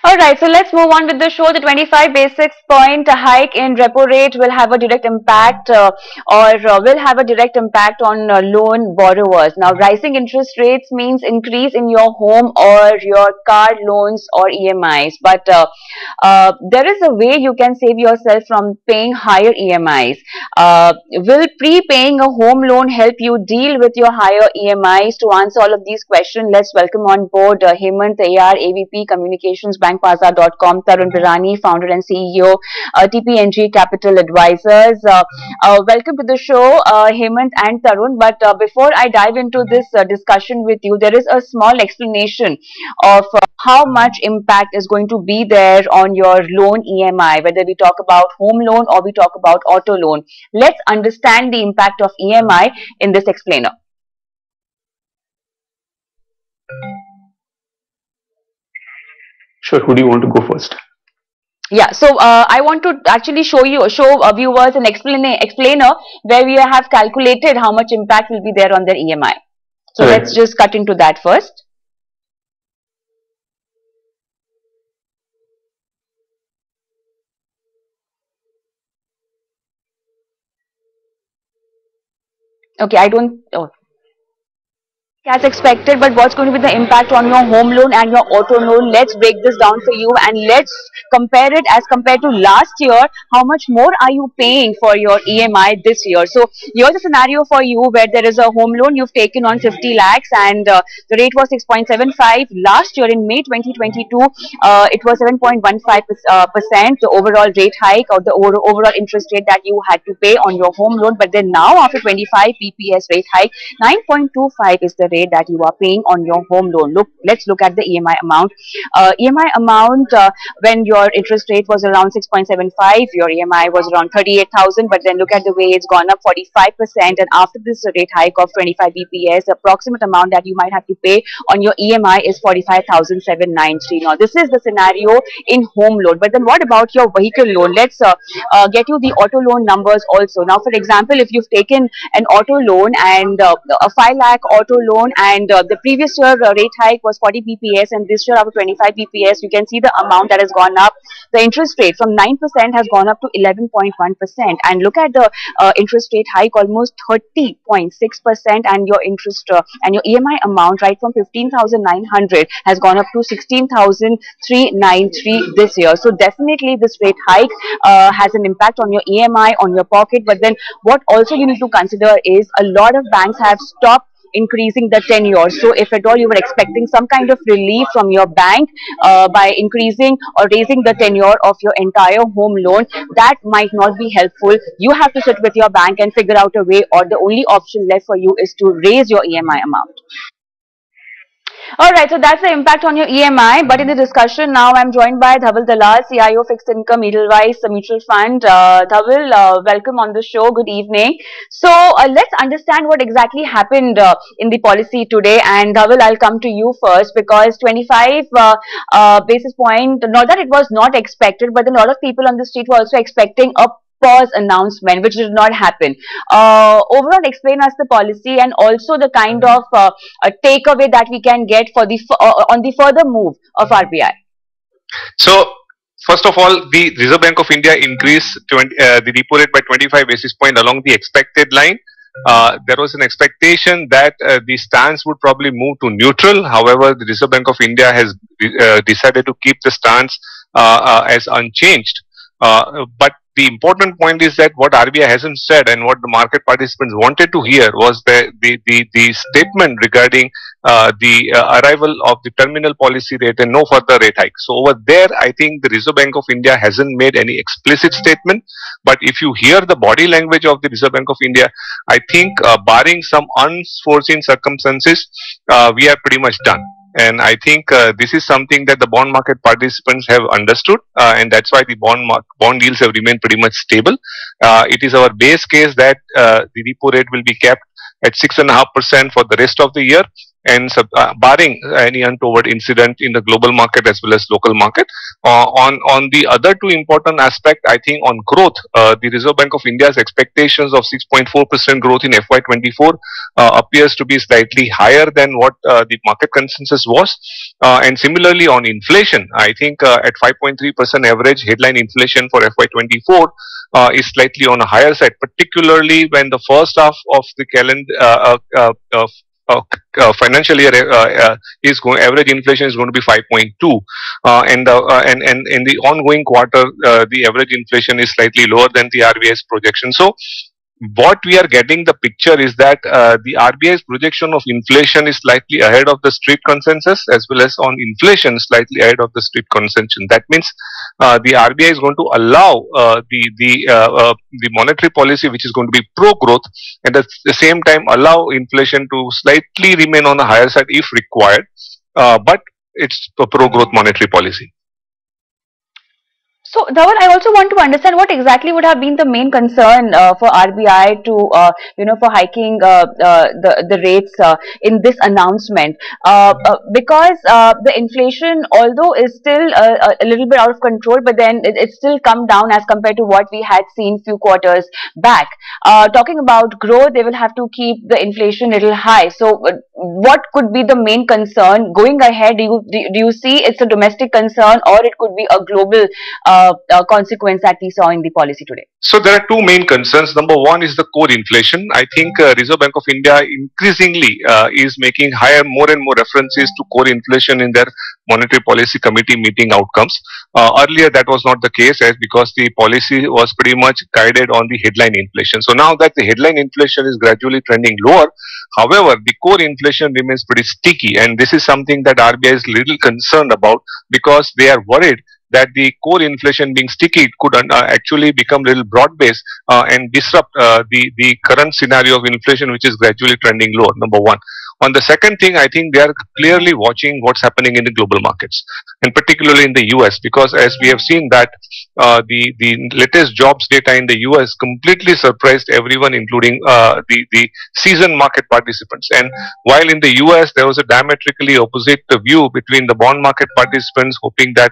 All right, so let's move on with the show. The 25 basis point hike in repo rate will have a direct impact or will have a direct impact on loan borrowers. Now, rising interest rates means increase in your home or your car loans or EMIs. But there is a way you can save yourself from paying higher EMIs. Will prepaying a home loan help you deal with your higher EMIs? To answer all of these questions, let's welcome on board Hemant AR, AVP Communications, bankpaza.com, Tarun Birani, founder and CEO, TPNG Capital Advisors. Welcome to the show, Hemant and Tarun. But before I dive into this discussion with you, there is a small explanation of how much impact is going to be there on your loan EMI, whether we talk about home loan or we talk about auto loan. Let's understand the impact of EMI in this explainer. Sure. Who do you want to go first? Yeah, so I want to actually show viewers an explainer where we have calculated how much impact will be there on their EMI. So Right. let's just cut into that first. Okay, I don't. Oh. As expected, but what's going to be the impact on your home loan and your auto loan? Let's break this down for you and let's compare it as compared to last year. How much more are you paying for your EMI this year? So here's a scenario for you where there is a home loan you've taken on 50 lakhs and the rate was 6.75. Last year in May 2022, it was 7.15%, the overall rate hike or the overall interest rate that you had to pay on your home loan. But then now after 25 BPS rate hike, 9.25 is the rate that you are paying on your home loan. Let's look at the EMI amount. EMI amount when your interest rate was around 6.75, your EMI was around 38,000. But then look at the way it's gone up 45%, and after this rate hike of 25 BPS, the approximate amount that you might have to pay on your EMI is 45,793. Now this is the scenario in home loan. But then what about your vehicle loan? Let's get you the auto loan numbers also. Now, for example, if you've taken an auto loan and a 5 lakh auto loan and the previous year rate hike was 40 BPS and this year after 25 BPS, you can see the amount that has gone up. The interest rate from 9% has gone up to 11.1%, and look at the interest rate hike, almost 30.6%, and your interest and your EMI amount right from 15,900 has gone up to 16,393 this year. So definitely this rate hike has an impact on your EMI, on your pocket. But then what also you need to consider is a lot of banks have stopped increasing the tenure. So if at all you were expecting some kind of relief from your bank by increasing or raising the tenure of your entire home loan, that might not be helpful. You have to sit with your bank and figure out a way, or the only option left for you is to raise your EMI amount. All right, so that's the impact on your EMI. But in the discussion now, I'm joined by Dhawal Dalal, CIO-Fixed Income, Edelweiss Mutual Fund. Dhawal, welcome on the show. Good evening. So let's understand what exactly happened in the policy today. And Dhawal, I'll come to you first because 25 basis point, not that it was not expected, but a lot of people on the street were also expecting a pause announcement, which did not happen. Overall, explain us the policy and also the kind of a takeaway that we can get for the on the further move of RBI. So, first of all, the Reserve Bank of India increased the repo rate by 25 basis point along the expected line. There was an expectation that the stance would probably move to neutral. However, the Reserve Bank of India has decided to keep the stance as unchanged. But the important point is that what RBI hasn't said and what the market participants wanted to hear was the statement regarding the arrival of the terminal policy rate and no further rate hike. So over there, I think the Reserve Bank of India hasn't made any explicit statement. But if you hear the body language of the Reserve Bank of India, I think barring some unforeseen circumstances, we are pretty much done. And I think this is something that the bond market participants have understood, and that's why the bond yields have remained pretty much stable. It is our base case that the repo rate will be kept at 6.5% for the rest of the year, and barring any untoward incident in the global market as well as local market. On the other two important aspect, I think on growth, the Reserve Bank of India's expectations of 6.4% growth in FY24 appears to be slightly higher than what the market consensus was. And similarly on inflation, I think at 5.3% average headline inflation for FY24 is slightly on a higher side, particularly when the first half of the calendar financial year is going, average inflation is going to be 5.2, and in the ongoing quarter, the average inflation is slightly lower than the RBI's projection. So what we are getting the picture is that the RBI's projection of inflation is slightly ahead of the street consensus, as well as on inflation slightly ahead of the street consensus. That means the RBI is going to allow the monetary policy which is going to be pro growth, and at the same time allow inflation to slightly remain on the higher side if required, but it's a pro growth monetary policy. So, Dhawal, I also want to understand what exactly would have been the main concern for RBI to, for hiking the rates in this announcement, because the inflation, although is still a little bit out of control, but then it's still come down as compared to what we had seen few quarters back. Talking about growth, they will have to keep the inflation a little high. So, what could be the main concern going ahead? Do you see it's a domestic concern, or it could be a global consequence that we saw in the policy today? So there are two main concerns. Number one is the core inflation. I think Reserve Bank of India increasingly is making more and more references to core inflation in their monetary policy committee meeting outcomes. Earlier that was not the case, as because the policy was pretty much guided on the headline inflation. So now that the headline inflation is gradually trending lower, however, the core inflation remains pretty sticky, and this is something that RBI is little concerned about, because they are worried that the core inflation being sticky could actually become a little broad-based and disrupt the current scenario of inflation, which is gradually trending lower, number one. On the second thing, I think they are clearly watching what's happening in the global markets, and particularly in the US, because as we have seen that the latest jobs data in the US completely surprised everyone, including the seasoned market participants. And while in the US there was a diametrically opposite view between the bond market participants, hoping that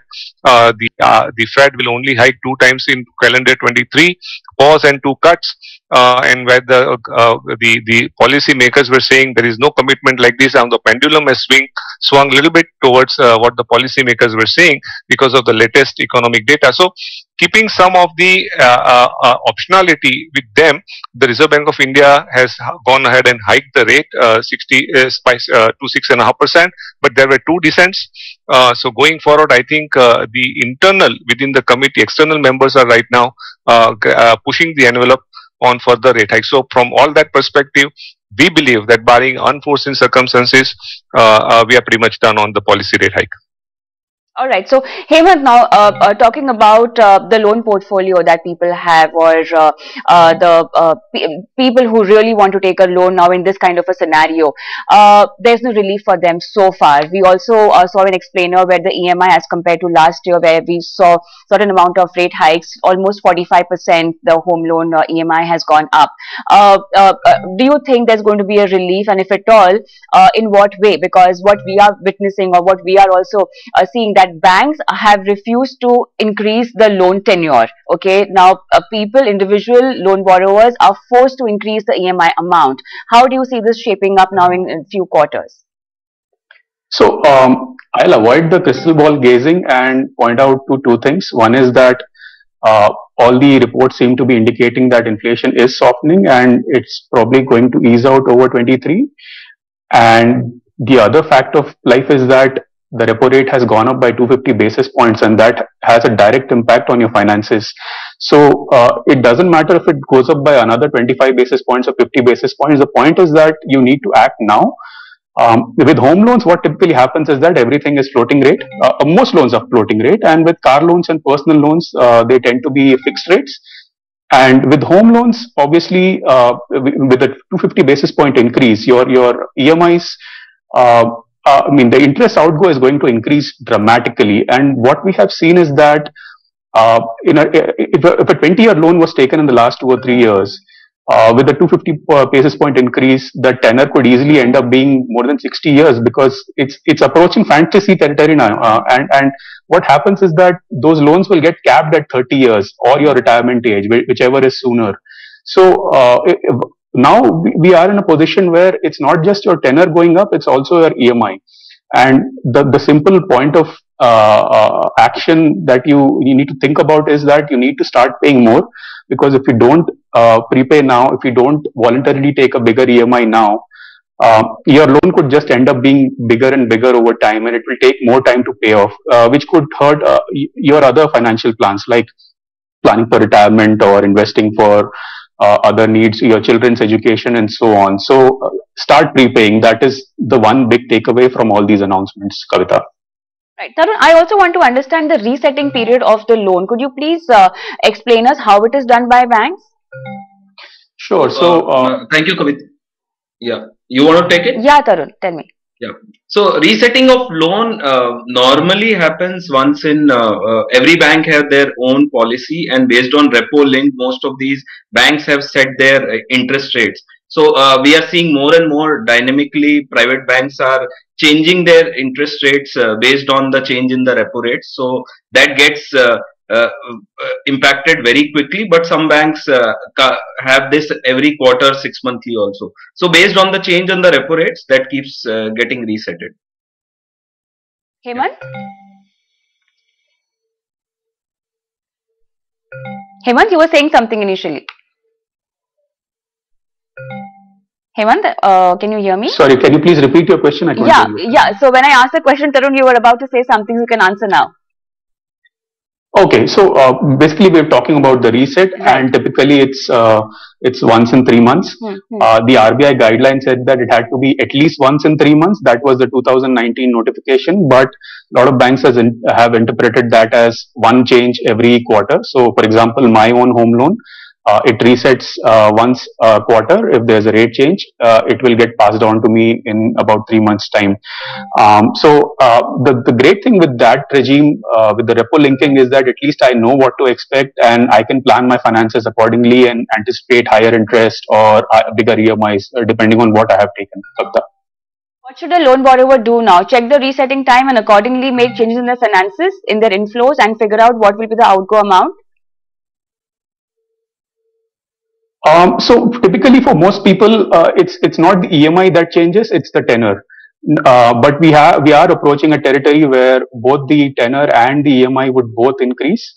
the Fed will only hike 2 times in calendar 23, pause and 2 cuts, and where the policy makers were saying there is no commitment like this, and the pendulum has swung a little bit towards what the policy makers were saying because of the latest economic data. So keeping some of the optionality with them, the Reserve Bank of India has gone ahead and hiked the rate to 6.5%, but there were 2 descents. So going forward, I think the internal within the committee, external members are right now pushing the envelope on further rate hikes. So from all that perspective, we believe that barring unforeseen circumstances, we are pretty much done on the policy rate hike. All right. So, Hemant, now talking about the loan portfolio that people have, or people who really want to take a loan now in this kind of a scenario, there's no relief for them so far. We also saw an explainer where the EMI, as compared to last year, where we saw certain amount of rate hikes, almost 45%, the home loan EMI has gone up. Do you think there's going to be a relief, and if at all, in what way? Because what we are witnessing, or what we are also seeing, that banks have refused to increase the loan tenure. Okay, now individual loan borrowers are forced to increase the EMI amount. How do you see this shaping up now in few quarters? So I'll avoid the crystal ball gazing and point out to 2 things. One is that all the reports seem to be indicating that inflation is softening and it's probably going to ease out over 23. And the other fact of life is that the repo rate has gone up by 250 basis points, and that has a direct impact on your finances. So it doesn't matter if it goes up by another 25 basis points or 50 basis points. The point is that you need to act now. With home loans, what typically happens is that everything is floating rate. Most loans are floating rate, and with car loans and personal loans, they tend to be fixed rates. And with home loans, obviously, with a 250 basis point increase, your EMIs, the interest outgo is going to increase dramatically. And what we have seen is that if a 20-year loan was taken in the last 2 or 3 years, with a 250 basis point increase, the tenor could easily end up being more than 60 years because it's approaching fantasy territory now. And what happens is that those loans will get capped at 30 years or your retirement age, whichever is sooner. So now we are in a position where it's not just your tenor going up, it's also your EMI. And the simple point of action that you need to think about is that you need to start paying more, because if you don't prepay now, if you don't voluntarily take a bigger EMI now, your loan could just end up being bigger and bigger over time, and it will take more time to pay off, which could hurt your other financial plans like planning for retirement or investing for other needs, your children's education, and so on. So start prepaying. That is the one big takeaway from all these announcements, Kavita. Right. Tarun, I also want to understand the resetting period of the loan. Could you please explain us how it is done by banks? Sure. So, thank you, Kavita. Yeah. You want to take it? Yeah, Tarun, tell me. Yeah. So resetting of loan normally happens once in every bank have their own policy, and based on repo link, most of these banks have set their interest rates. So we are seeing more and more dynamically private banks are changing their interest rates based on the change in the repo rates. So that gets impacted very quickly, but some banks have this every quarter, 6 monthly also. So based on the change on the repo rates, that keeps getting resetted. Hemant? Hemant, you were saying something initially. Hemant, can you hear me? Sorry, can you please repeat your question? Yeah. So when I asked the question, Tarun, you were about to say something. You can answer now. Okay, so basically we're talking about the reset, right. And typically it's once in 3 months. The RBI guideline said that it had to be at least once in 3 months. That was the 2019 notification, but a lot of banks have interpreted that as one change every quarter. So, for example, my own home loan, it resets once a quarter. If there's a rate change, it will get passed on to me in about 3 months' time. So the great thing with that regime, with the repo linking, is that at least I know what to expect, and I can plan my finances accordingly and anticipate higher interest or bigger EMIs, depending on what I have taken. What should a loan borrower do now? Check the resetting time and accordingly make changes in their finances, in their inflows, and figure out what will be the outgo amount? So typically for most people, it's not the EMI that changes, it's the tenor. But we are approaching a territory where both the tenor and the EMI would both increase,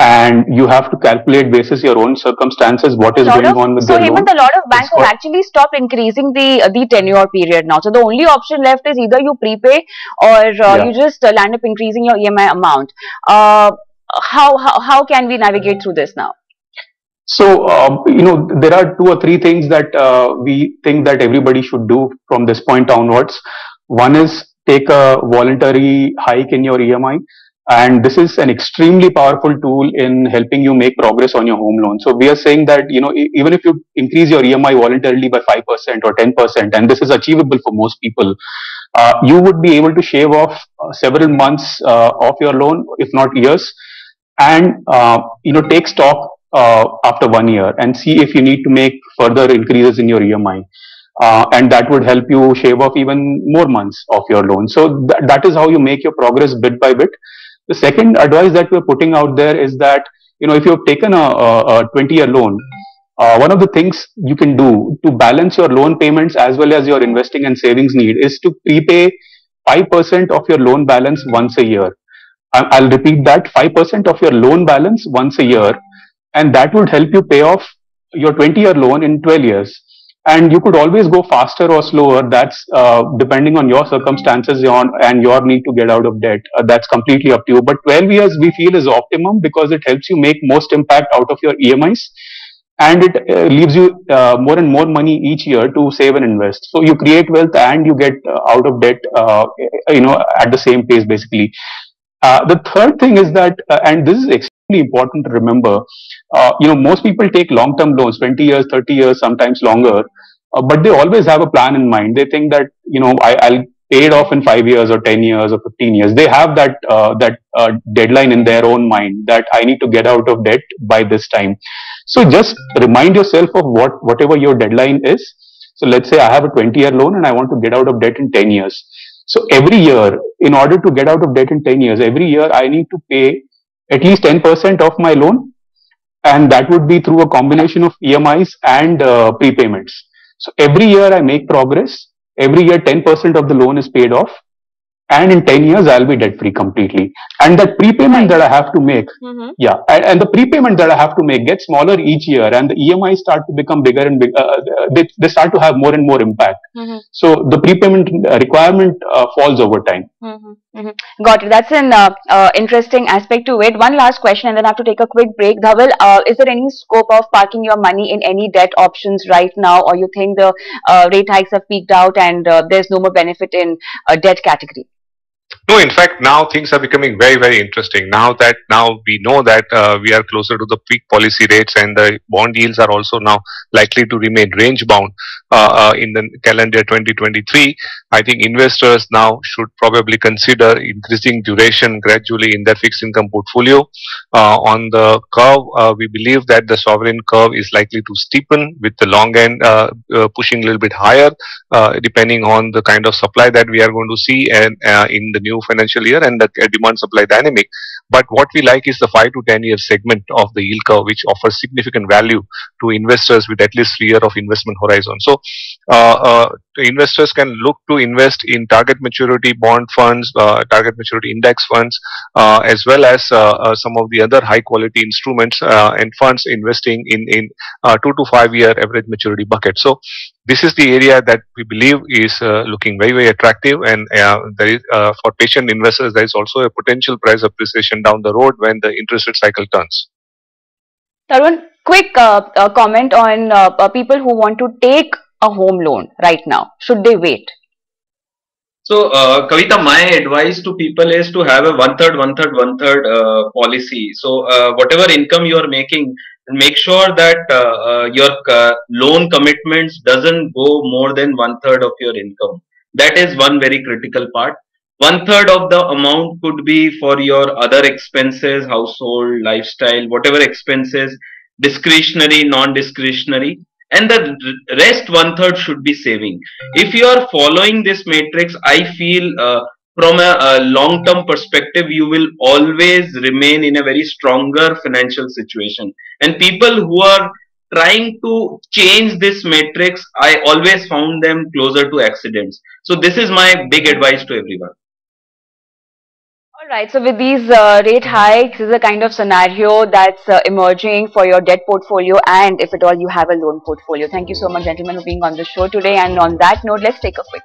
and you have to calculate basis your own circumstances what is going on with the loan. So even a lot of banks have actually stopped increasing the tenure period now. So the only option left is either you prepay or you just land up increasing your EMI amount. How can we navigate through this now? So, there are 2 or 3 things that we think that everybody should do from this point onwards. One is take a voluntary hike in your EMI. And this is an extremely powerful tool in helping you make progress on your home loan. So we are saying that, even if you increase your EMI voluntarily by 5% or 10%, and this is achievable for most people, you would be able to shave off several months of your loan, if not years, and, take stock after 1 year and see if you need to make further increases in your EMI. And that would help you shave off even more months of your loan. So that is how you make your progress bit by bit. The second advice that we're putting out there is that, if you've taken a 20-year loan, one of the things you can do to balance your loan payments as well as your investing and savings need is to prepay 5% of your loan balance once a year. I'll repeat that, 5% of your loan balance once a year, and that would help you pay off your 20-year loan in 12 years. And you could always go faster or slower. That's depending on your circumstances and your need to get out of debt. That's completely up to you. But 12 years we feel is optimum because it helps you make most impact out of your EMIs, and it leaves you more and more money each year to save and invest. So you create wealth and you get out of debt, at the same pace basically. The third thing is that, and this is extremely important to remember, most people take long-term loans, 20 years, 30 years, sometimes longer, but they always have a plan in mind. They think that, I'll paid off in 5 years or 10 years or 15 years. They have that deadline in their own mind that I need to get out of debt by this time. So just remind yourself of whatever your deadline is. So let's say I have a 20-year loan and I want to get out of debt in 10 years. So every year, in order to get out of debt in 10 years, every year I need to pay at least 10% of my loan, and that would be through a combination of EMIs and prepayments. So every year I make progress. Every year 10% of the loan is paid off, and in 10 years I'll be debt free completely. And that prepayment that I have to make, and the prepayment that I have to make gets smaller each year, and the EMIs start to become bigger and bigger. They start to have more and more impact. So the prepayment requirement falls over time. Got it. That's an interesting aspect to it. One last question, and then I have to take a quick break. Dhawal, is there any scope of parking your money in any debt options right now, or you think the rate hikes have peaked out and there's no more benefit in debt category? No, in fact, now things are becoming very, very interesting. Now we know that we are closer to the peak policy rates, and the bond yields are also now likely to remain range bound in the calendar 2023. I think investors now should probably consider increasing duration gradually in their fixed income portfolio. On the curve, we believe that the sovereign curve is likely to steepen, with the long end pushing a little bit higher, depending on the kind of supply that we are going to see and in the new financial year and the demand supply dynamic. But what we like is the 5 to 10 year segment of the yield curve, which offers significant value to investors with at least 3 years of investment horizon. So investors can look to invest in target maturity bond funds, target maturity index funds, as well as some of the other high quality instruments and funds investing in 2 to 5 year average maturity bucket. So this is the area that we believe is looking very, very attractive, and there is for patient investors there is also a potential price appreciation down the road when the interest rate cycle turns. Tarun, quick comment on people who want to take a home loan right now. Should they wait? So, Kavita, my advice to people is to have a one-third policy. So, whatever income you are making, make sure that your loan commitments doesn't go more than one-third of your income. That is one very critical part. One-third of the amount could be for your other expenses, household, lifestyle, whatever expenses, discretionary, non-discretionary, and the rest one-third should be saving. If you are following this matrix, I feel from a long-term perspective, you will always remain in a very stronger financial situation. And people who are trying to change this matrix, I always found them closer to accidents. So this is my big advice to everyone. Alright, so with these rate hikes, this is a kind of scenario that's emerging for your debt portfolio, and if at all you have a loan portfolio. Thank you so much, gentlemen, for being on the show today. And on that note, let's take a quick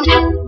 break.